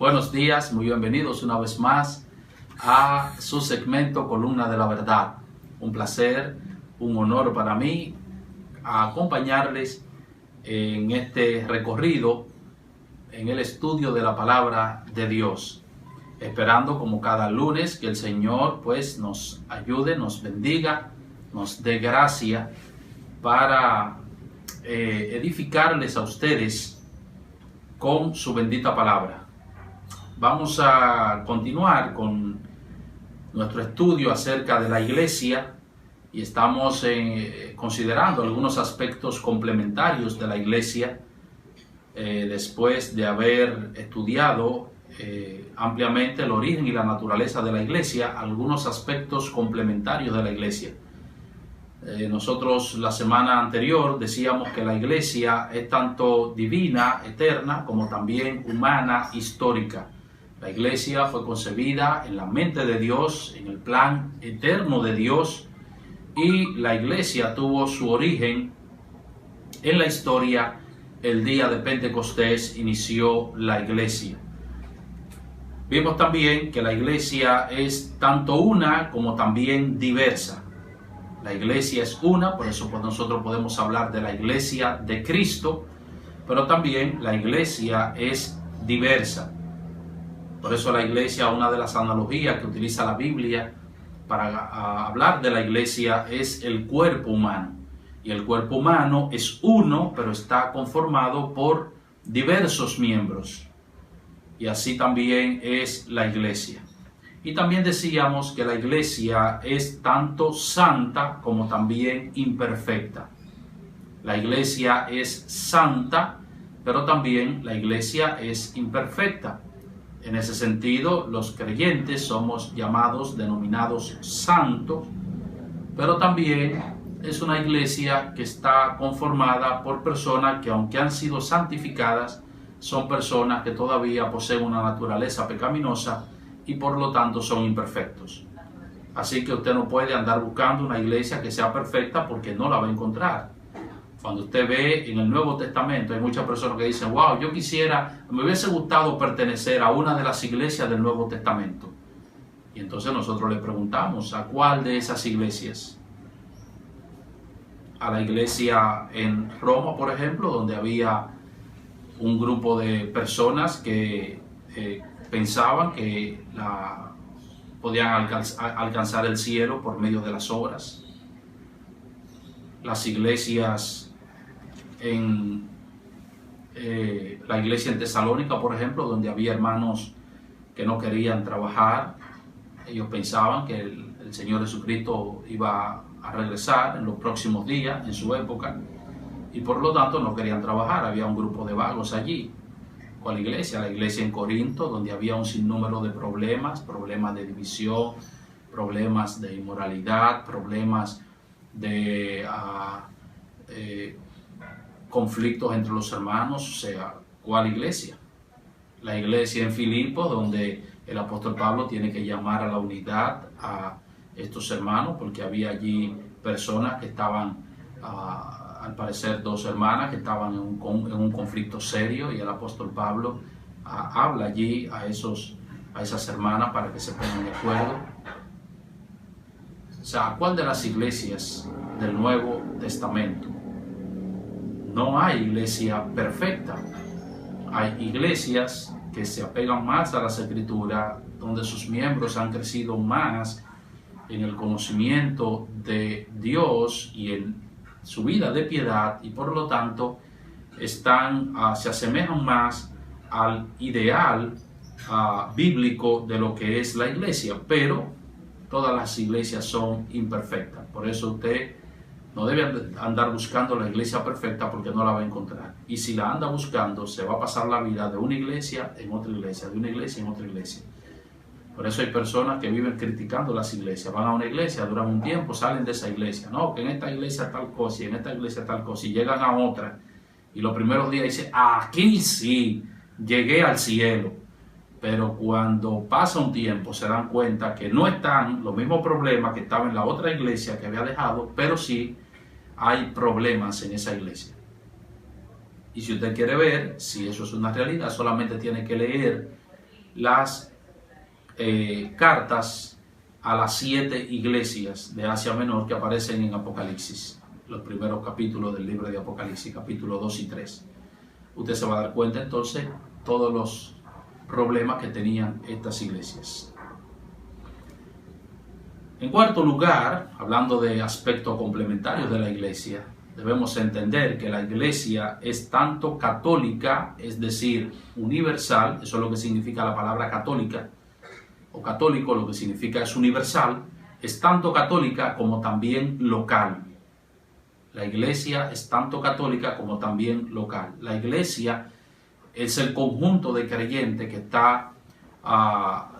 Buenos días, muy bienvenidos una vez más a su segmento Columna de la Verdad. Un placer, un honor para mí acompañarles en este recorrido, en el estudio de la palabra de Dios. Esperando como cada lunes que el Señor pues nos ayude, nos bendiga, nos dé gracia para edificarles a ustedes con su bendita palabra. Vamos a continuar con nuestro estudio acerca de la iglesia y estamos considerando algunos aspectos complementarios de la iglesia después de haber estudiado ampliamente el origen y la naturaleza de la iglesia, algunos aspectos complementarios de la iglesia. Nosotros la semana anterior decíamos que la iglesia es tanto divina, eterna, como también humana, histórica. La iglesia fue concebida en la mente de Dios, en el plan eterno de Dios, y la iglesia tuvo su origen en la historia. El día de Pentecostés inició la iglesia. Vimos también que la iglesia es tanto una como también diversa. La iglesia es una, por eso nosotros podemos hablar de la iglesia de Cristo, pero también la iglesia es diversa. Por eso la iglesia, una de las analogías que utiliza la Biblia para hablar de la iglesia es el cuerpo humano. Y el cuerpo humano es uno, pero está conformado por diversos miembros. Y así también es la iglesia. Y también decíamos que la iglesia es tanto santa como también imperfecta. La iglesia es santa, pero también la iglesia es imperfecta. En ese sentido, los creyentes somos llamados, denominados santos, pero también es una iglesia que está conformada por personas que, aunque han sido santificadas, son personas que todavía poseen una naturaleza pecaminosa y por lo tanto son imperfectos. Así que usted no puede andar buscando una iglesia que sea perfecta porque no la va a encontrar. Cuando usted ve en el Nuevo Testamento, hay muchas personas que dicen, wow, me hubiese gustado pertenecer a una de las iglesias del Nuevo Testamento. Y entonces nosotros le preguntamos, ¿a cuál de esas iglesias? A la iglesia en Roma, por ejemplo, donde había un grupo de personas que pensaban que podían alcanzar el cielo por medio de las obras. Las iglesias la iglesia en Tesalónica, por ejemplo, donde había hermanos que no querían trabajar. Ellos pensaban que el Señor Jesucristo iba a regresar en los próximos días, en su época, y por lo tanto no querían trabajar. Había un grupo de vagos allí. ¿Cuál iglesia? La iglesia en Corinto, donde había un sinnúmero de problemas de división, problemas de inmoralidad, problemas de conflictos entre los hermanos. O sea, ¿cuál iglesia? La iglesia en Filipos, donde el apóstol Pablo tiene que llamar a la unidad a estos hermanos, porque había allí personas que estaban, al parecer dos hermanas que estaban en un conflicto serio, y el apóstol Pablo habla allí a esas hermanas para que se pongan de acuerdo. O sea, ¿a cuál de las iglesias del Nuevo Testamento? No hay iglesia perfecta. Hay iglesias que se apegan más a las Escrituras, donde sus miembros han crecido más en el conocimiento de Dios y en su vida de piedad, y por lo tanto se asemejan más al ideal bíblico de lo que es la iglesia. Pero todas las iglesias son imperfectas. Por eso usted no debe andar buscando la iglesia perfecta, porque no la va a encontrar. Y si la anda buscando, se va a pasar la vida de una iglesia en otra iglesia, de una iglesia en otra iglesia. Por eso hay personas que viven criticando las iglesias. Van a una iglesia, duran un tiempo, salen de esa iglesia. No, que en esta iglesia tal cosa y en esta iglesia tal cosa. Y llegan a otra. Y los primeros días dicen, aquí sí, llegué al cielo. Pero cuando pasa un tiempo se dan cuenta que no están los mismos problemas que estaban en la otra iglesia que había dejado, pero sí hay problemas en esa iglesia. Y si usted quiere ver si eso es una realidad, solamente tiene que leer las cartas a las 7 iglesias de Asia Menor que aparecen en Apocalipsis, los primeros capítulos del libro de Apocalipsis, capítulos 2 y 3. Usted se va a dar cuenta entonces todos los problemas que tenían estas iglesias. En cuarto lugar, hablando de aspectos complementarios de la iglesia, debemos entender que la iglesia es tanto católica, es decir, universal, eso es lo que significa la palabra católica, o católico, lo que significa es universal, es tanto católica como también local. La iglesia es tanto católica como también local. La iglesia es el conjunto de creyentes que está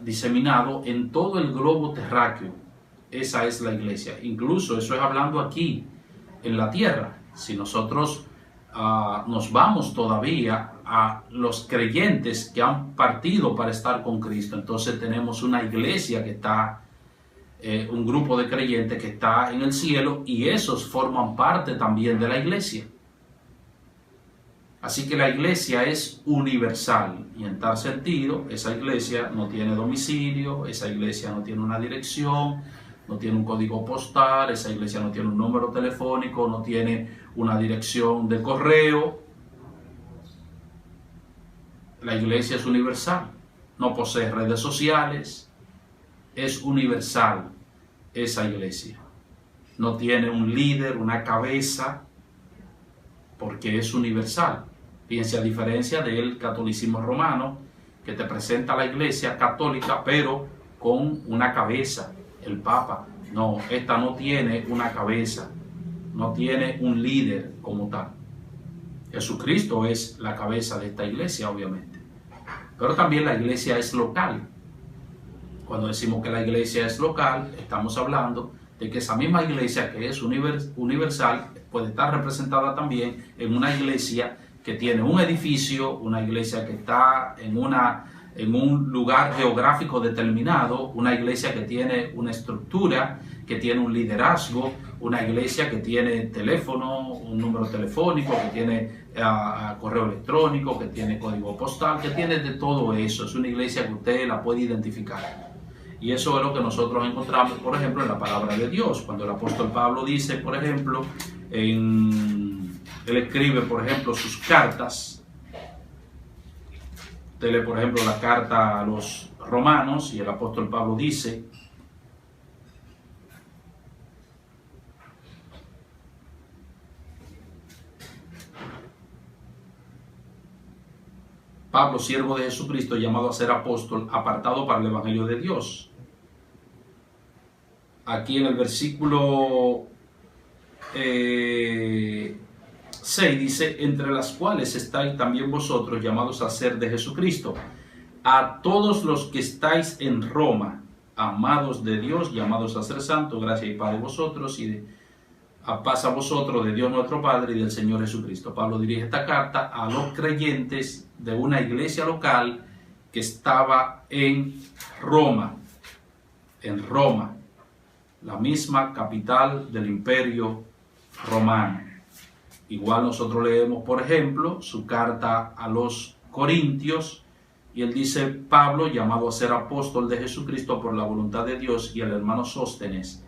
diseminado en todo el globo terráqueo. Esa es la iglesia. Incluso eso es hablando aquí en la tierra. Si nosotros nos vamos todavía a los creyentes que han partido para estar con Cristo, entonces tenemos una iglesia que está, un grupo de creyentes que está en el cielo, y esos forman parte también de la iglesia. Así que la iglesia es universal, y en tal sentido esa iglesia no tiene domicilio, esa iglesia no tiene una dirección, no tiene un código postal, esa iglesia no tiene un número telefónico, no tiene una dirección de correo. La iglesia es universal, no posee redes sociales, es universal esa iglesia. No tiene un líder, una cabeza, porque es universal. Fíjense, a diferencia del catolicismo romano, que te presenta la iglesia católica, pero con una cabeza, el Papa. No, esta no tiene una cabeza, no tiene un líder como tal. Jesucristo es la cabeza de esta iglesia, obviamente. Pero también la iglesia es local. Cuando decimos que la iglesia es local, estamos hablando de que esa misma iglesia que es universal puede estar representada también en una iglesia que tiene un edificio, una iglesia que está en un lugar geográfico determinado, una iglesia que tiene una estructura, que tiene un liderazgo, una iglesia que tiene teléfono, un número telefónico, que tiene correo electrónico, que tiene código postal, que tiene de todo eso. Es una iglesia que usted la puede identificar. Y eso es lo que nosotros encontramos, por ejemplo, en la palabra de Dios. Cuando el apóstol Pablo dice, por ejemplo, él escribe, por ejemplo, sus cartas. Usted lee, por ejemplo, la carta a los romanos y el apóstol Pablo dice: Pablo, siervo de Jesucristo, llamado a ser apóstol, apartado para el evangelio de Dios. Aquí en el versículo 6 dice: entre las cuales estáis también vosotros, llamados a ser de Jesucristo, a todos los que estáis en Roma, amados de Dios, llamados a ser santos, gracia y paz de vosotros y a paz a vosotros de Dios nuestro Padre y del Señor Jesucristo. Pablo dirige esta carta a los creyentes de una iglesia local que estaba en Roma, la misma capital del Imperio Romano. Igual nosotros leemos, por ejemplo, su carta a los Corintios, y él dice: Pablo, llamado a ser apóstol de Jesucristo por la voluntad de Dios, y el hermano Sóstenes,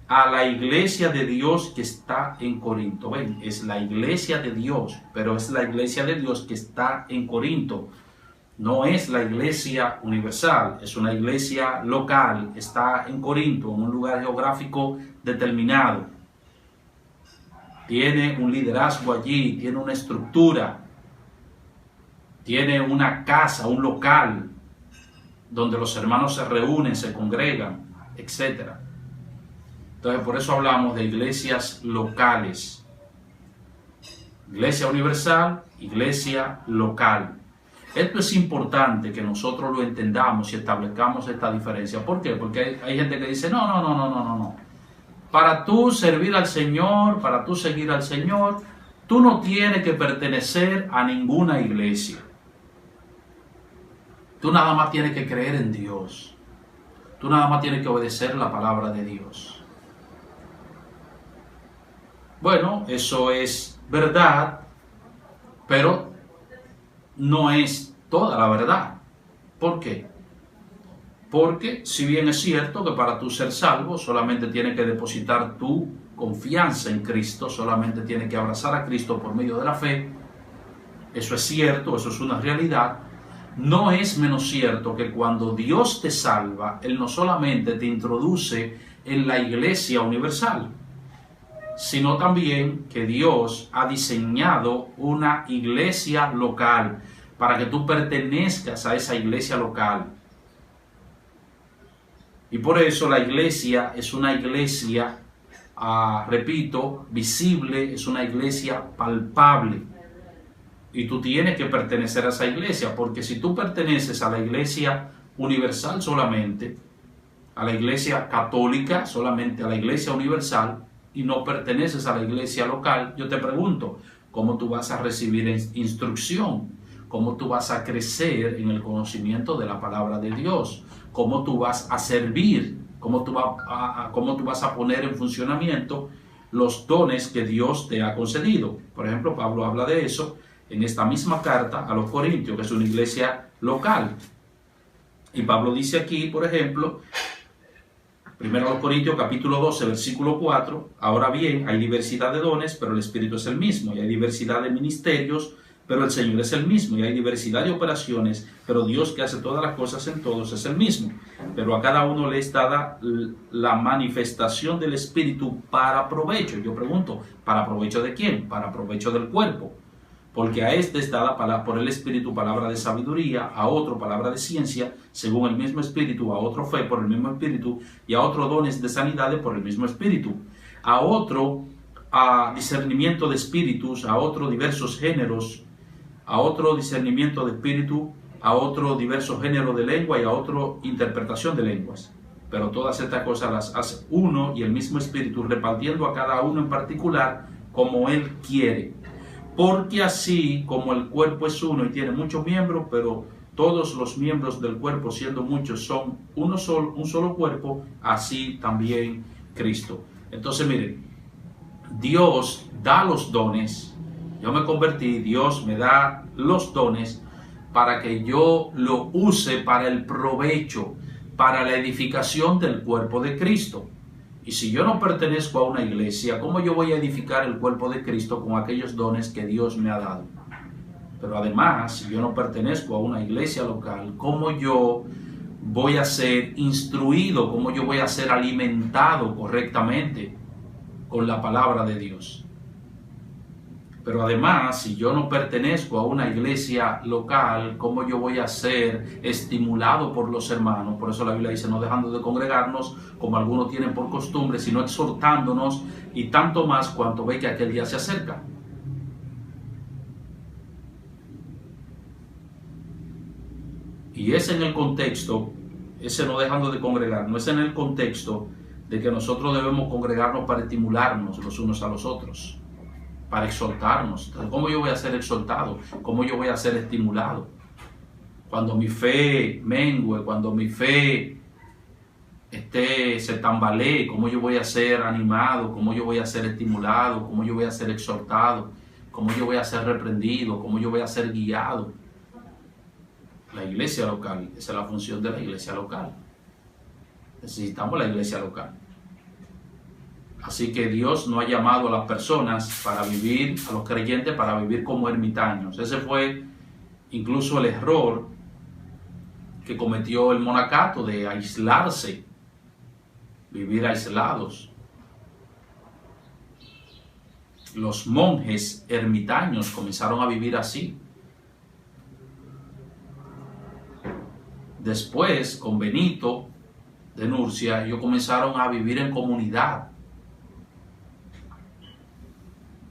a la iglesia de Dios que está en Corinto. Ven, es la iglesia de Dios, pero es la iglesia de Dios que está en Corinto. No es la iglesia universal, es una iglesia local, está en Corinto, en un lugar geográfico determinado. Tiene un liderazgo allí, tiene una estructura, tiene una casa, un local, donde los hermanos se reúnen, se congregan, etc. Entonces, por eso hablamos de iglesias locales. Iglesia universal, iglesia local. Esto es importante que nosotros lo entendamos y establezcamos esta diferencia. ¿Por qué? Porque hay gente que dice: no. Para tú servir al Señor, para tú seguir al Señor, tú no tienes que pertenecer a ninguna iglesia. Tú nada más tienes que creer en Dios. Tú nada más tienes que obedecer la palabra de Dios. Bueno, eso es verdad, pero no es toda la verdad. ¿Por qué? Porque si bien es cierto que para tú ser salvo solamente tienes que depositar tu confianza en Cristo, solamente tienes que abrazar a Cristo por medio de la fe, eso es cierto, eso es una realidad. No es menos cierto que cuando Dios te salva, Él no solamente te introduce en la iglesia universal, sino también que Dios ha diseñado una iglesia local para que tú pertenezcas a esa iglesia local. Y por eso la iglesia es una iglesia, repito, visible, es una iglesia palpable. Y tú tienes que pertenecer a esa iglesia, porque si tú perteneces a la iglesia universal solamente, a la iglesia católica, solamente a la iglesia universal, y no perteneces a la iglesia local, yo te pregunto, ¿cómo tú vas a recibir instrucción? ¿Cómo tú vas a crecer en el conocimiento de la palabra de Dios? ¿Cómo tú vas a servir? ¿Cómo tú vas a poner en funcionamiento los dones que Dios te ha concedido? Por ejemplo, Pablo habla de eso en esta misma carta a los Corintios, que es una iglesia local. Y Pablo dice aquí, por ejemplo, 1 Corintios capítulo 12, versículo 4, ahora bien, hay diversidad de dones, pero el Espíritu es el mismo, y hay diversidad de ministerios, pero el Señor es el mismo, y hay diversidad de operaciones, pero Dios que hace todas las cosas en todos es el mismo. Pero a cada uno le es dada la manifestación del Espíritu para provecho. Yo pregunto, ¿para provecho de quién? Para provecho del cuerpo. Porque a este es dada por el Espíritu palabra de sabiduría, a otro palabra de ciencia, según el mismo Espíritu, a otro fe por el mismo Espíritu, y a otro dones de sanidades por el mismo Espíritu, a otro discernimiento de espíritus, a otro diversos géneros, a otro discernimiento de espíritu, a otro diversos géneros de lengua y a otro interpretación de lenguas. Pero todas estas cosas las hace uno y el mismo Espíritu, repartiendo a cada uno en particular como Él quiere. Porque así como el cuerpo es uno y tiene muchos miembros, pero todos los miembros del cuerpo, siendo muchos, son un solo cuerpo, así también Cristo. Entonces, miren, Dios da los dones. Yo me convertí, Dios me da los dones para que yo lo use para el provecho, para la edificación del cuerpo de Cristo. Y si yo no pertenezco a una iglesia, ¿cómo yo voy a edificar el cuerpo de Cristo con aquellos dones que Dios me ha dado? Pero además, si yo no pertenezco a una iglesia local, ¿cómo yo voy a ser instruido? ¿Cómo yo voy a ser alimentado correctamente con la palabra de Dios? Pero además, si yo no pertenezco a una iglesia local, ¿cómo yo voy a ser estimulado por los hermanos? Por eso la Biblia dice, no dejando de congregarnos, como algunos tienen por costumbre, sino exhortándonos, y tanto más cuanto ve que aquel día se acerca. Y es en el contexto, ese no dejando de congregarnos, es en el contexto de que nosotros debemos congregarnos para estimularnos los unos a los otros, para exhortarnos. Entonces, ¿cómo yo voy a ser exhortado? ¿Cómo yo voy a ser estimulado? Cuando mi fe mengue, cuando mi fe se tambalee, ¿cómo yo voy a ser animado? ¿Cómo yo voy a ser estimulado? ¿Cómo yo voy a ser exhortado? ¿Cómo yo voy a ser reprendido? ¿Cómo yo voy a ser guiado? La iglesia local, esa es la función de la iglesia local. Necesitamos la iglesia local. Así que Dios no ha llamado a las personas para vivir, a los creyentes, para vivir como ermitaños. Ese fue incluso el error que cometió el monacato, de aislarse, vivir aislados. Los monjes ermitaños comenzaron a vivir así. Después, con Benito de Nurcia, ellos comenzaron a vivir en comunidad.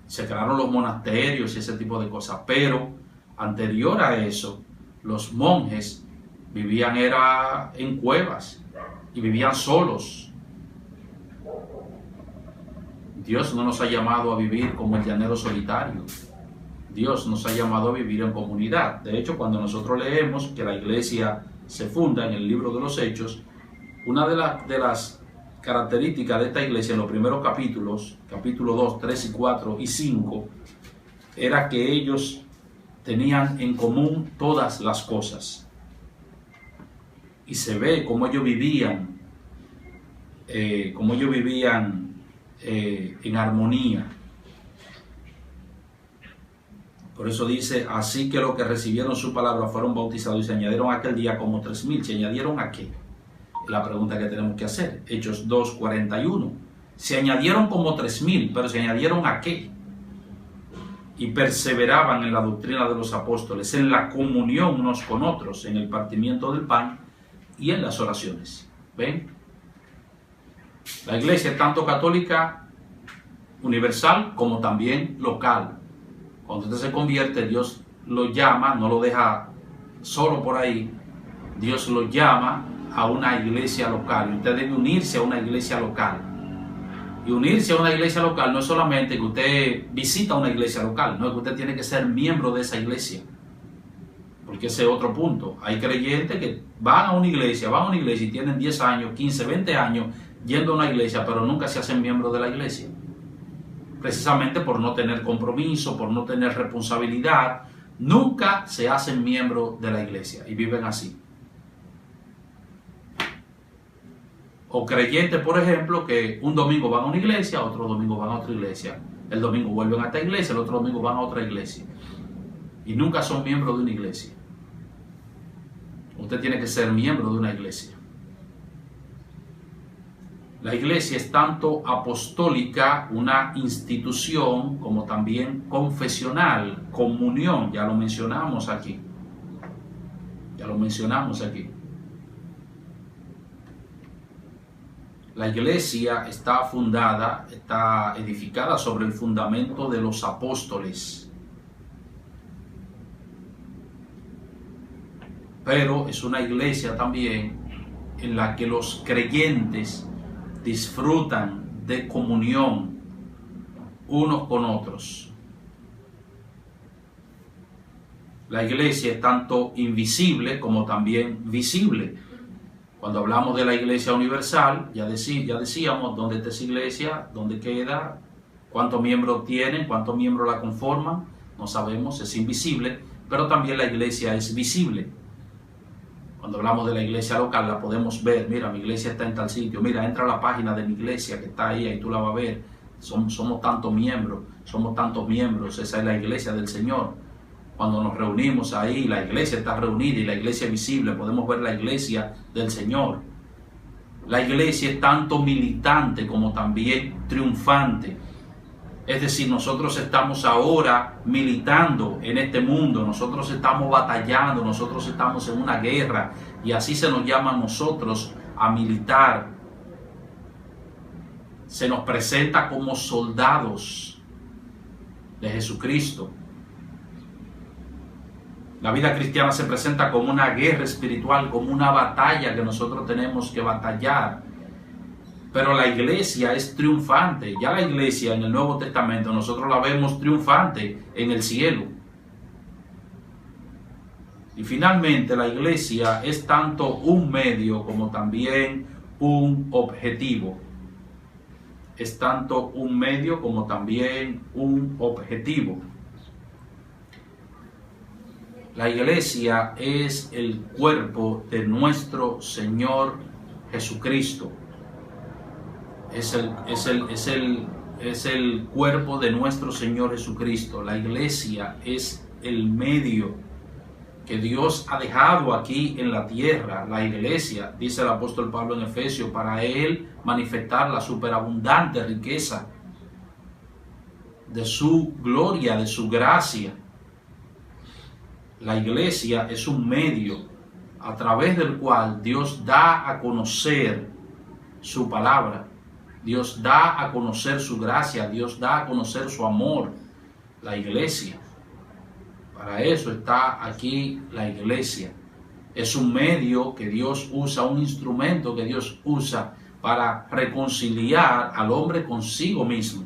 Se crearon los monasterios y ese tipo de cosas, pero anterior a eso, los monjes vivían en cuevas y vivían solos. Dios no nos ha llamado a vivir como el llanero solitario. Dios nos ha llamado a vivir en comunidad. De hecho, cuando nosotros leemos que la iglesia se funda en el libro de los Hechos, una de las características de esta iglesia en los primeros capítulos, capítulo 2, 3 y 4 y 5, era que ellos tenían en común todas las cosas. y se ve cómo ellos vivían, en armonía. Por eso dice, así que los que recibieron su palabra fueron bautizados y se añadieron aquel día como 3,000. ¿Se añadieron a qué? Es la pregunta que tenemos que hacer. Hechos 2:41. Se añadieron como 3,000, pero ¿se añadieron a qué? Y perseveraban en la doctrina de los apóstoles, en la comunión unos con otros, en el partimiento del pan y en las oraciones. ¿Ven? La iglesia es tanto católica, universal, como también local. Cuando usted se convierte, Dios lo llama, no lo deja solo por ahí. Dios lo llama a una iglesia local. Y usted debe unirse a una iglesia local. Y unirse a una iglesia local no es solamente que usted visita una iglesia local, no es que usted tiene que ser miembro de esa iglesia. Porque ese es otro punto. Hay creyentes que van a una iglesia y tienen 10 años, 15, 20 años yendo a una iglesia, pero nunca se hacen miembros de la iglesia. Precisamente por no tener compromiso, por no tener responsabilidad, nunca se hacen miembros de la iglesia y viven así. O creyentes, por ejemplo, que un domingo van a una iglesia, otro domingo van a otra iglesia. El domingo vuelven a esta iglesia, el otro domingo van a otra iglesia. Y nunca son miembros de una iglesia. Usted tiene que ser miembro de una iglesia. La iglesia es tanto apostólica, una institución, como también confesional, comunión, ya lo mencionamos aquí. La iglesia está fundada, está edificada sobre el fundamento de los apóstoles. Pero es una iglesia también en la que los creyentes disfrutan de comunión unos con otros. La iglesia es tanto invisible como también visible. Cuando hablamos de la iglesia universal, ya decíamos dónde está esa iglesia, dónde queda, cuántos miembros tienen, cuántos miembros la conforman, no sabemos, es invisible, pero también la iglesia es visible. Cuando hablamos de la iglesia local, la podemos ver. Mira, mi iglesia está en tal sitio. Mira, entra a la página de mi iglesia que está ahí tú la vas a ver. Somos tantos miembros. Esa es la iglesia del Señor. Cuando nos reunimos ahí, la iglesia está reunida y la iglesia es visible. Podemos ver la iglesia del Señor. La iglesia es tanto militante como también triunfante. Es decir, nosotros estamos ahora militando en este mundo, nosotros estamos batallando, nosotros estamos en una guerra y así se nos llama a nosotros a militar. Se nos presenta como soldados de Jesucristo. La vida cristiana se presenta como una guerra espiritual, como una batalla que nosotros tenemos que batallar. Pero la iglesia es triunfante. Ya la iglesia en el Nuevo Testamento nosotros la vemos triunfante en el cielo. Y finalmente la iglesia es tanto un medio como también un objetivo. Es tanto un medio como también un objetivo. La iglesia es el cuerpo de nuestro Señor Jesucristo. Es el cuerpo de nuestro Señor Jesucristo. La iglesia es el medio que Dios ha dejado aquí en la tierra. La iglesia, dice el apóstol Pablo en Efesios, para Él manifestar la superabundante riqueza de su gloria, de su gracia. La iglesia es un medio a través del cual Dios da a conocer su palabra. Dios da a conocer su gracia, Dios da a conocer su amor, la iglesia. Para eso está aquí la iglesia. Es un medio que Dios usa, un instrumento que Dios usa para reconciliar al hombre consigo mismo.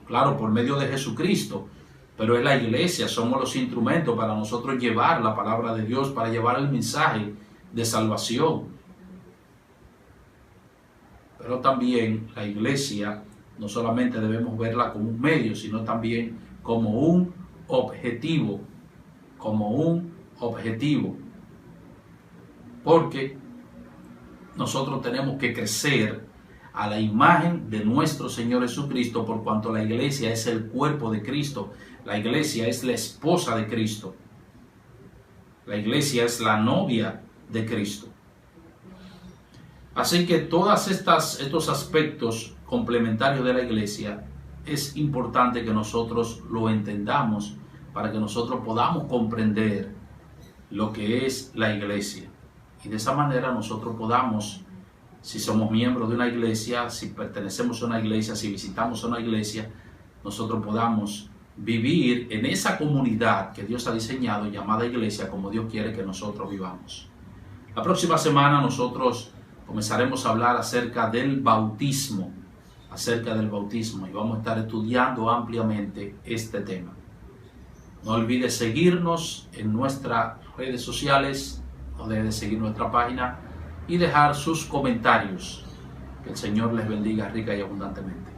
Claro, por medio de Jesucristo, pero es la iglesia, somos los instrumentos para nosotros llevar la palabra de Dios, para llevar el mensaje de salvación. Pero también la iglesia no solamente debemos verla como un medio, sino también como un objetivo. Porque nosotros tenemos que crecer a la imagen de nuestro Señor Jesucristo, por cuanto la iglesia es el cuerpo de Cristo. La iglesia es la esposa de Cristo. La iglesia es la novia de Cristo. Así que todos estos aspectos complementarios de la iglesia es importante que nosotros lo entendamos para que nosotros podamos comprender lo que es la iglesia. Y de esa manera nosotros podamos, si somos miembros de una iglesia, si pertenecemos a una iglesia, si visitamos una iglesia, nosotros podamos vivir en esa comunidad que Dios ha diseñado, llamada iglesia, como Dios quiere que nosotros vivamos. La próxima semana nosotros comenzaremos a hablar acerca del bautismo, y vamos a estar estudiando ampliamente este tema. No olvides seguirnos en nuestras redes sociales, no dejes de seguir nuestra página y dejar sus comentarios. Que el Señor les bendiga rica y abundantemente.